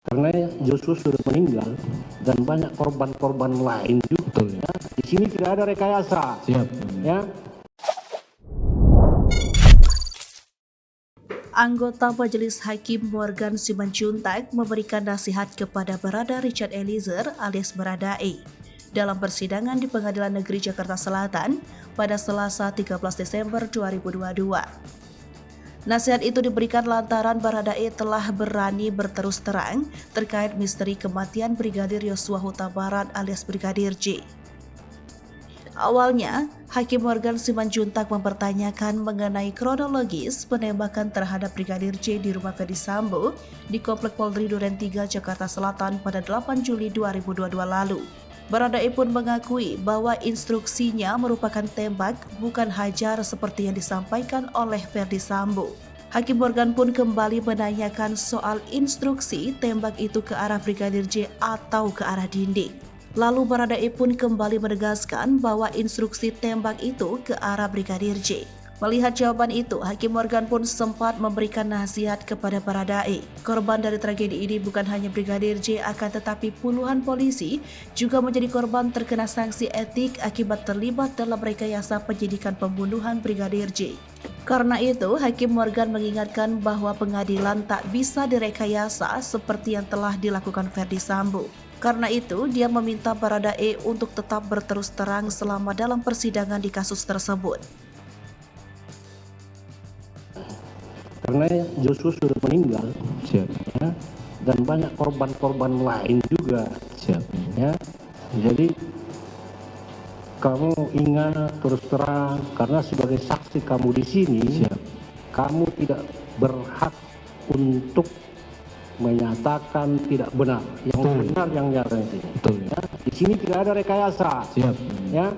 Karena Joshua sudah meninggal dan banyak korban-korban lain juga. Betul, Ya. Di sini tidak ada rekayasa. Siap. Ya. Anggota Majelis Hakim Morgan Simanjuntak memberikan nasihat kepada Barada Richard Eliezer alias Baradae dalam persidangan di Pengadilan Negeri Jakarta Selatan pada Selasa 13 Desember 2022. Nasihat itu diberikan lantaran Baradae telah berani berterus terang terkait misteri kematian Brigadir Yosua Huta Barat alias Brigadir J. Awalnya, Hakim Morgan Simanjuntak mempertanyakan mengenai kronologis penembakan terhadap Brigadir J di rumah Ferdy Sambo di Komplek Polri Duren 3 Jakarta Selatan pada 8 Juli 2022 lalu. Baradae pun mengakui bahwa instruksinya merupakan tembak bukan hajar seperti yang disampaikan oleh Ferdy Sambo. Hakim Morgan pun kembali menanyakan soal instruksi tembak itu ke arah Brigadir J atau ke arah dinding. Lalu Baradae pun kembali menegaskan bahwa instruksi tembak itu ke arah Brigadir J. Melihat jawaban itu, Hakim Morgan pun sempat memberikan nasihat kepada Baradae. Korban dari tragedi ini bukan hanya Brigadir J, akan tetapi puluhan polisi juga menjadi korban terkena sanksi etik akibat terlibat dalam rekayasa penyidikan pembunuhan Brigadir J. Karena itu, Hakim Morgan mengingatkan bahwa pengadilan tak bisa direkayasa seperti yang telah dilakukan Ferdy Sambo. Karena itu, dia meminta Baradae untuk tetap berterus terang selama dalam persidangan di kasus tersebut. Karena Joshua sudah meninggal. Siap. Ya, dan banyak korban-korban lain juga. Siap. Ya, jadi kamu ingat terus terang, karena sebagai saksi kamu di sini, Siap. kamu tidak berhak untuk menyatakan tidak benar. Yang Betul. benar yang nyata di sini. Betul. Ya, di sini tidak ada rekayasa. Siap. Ya,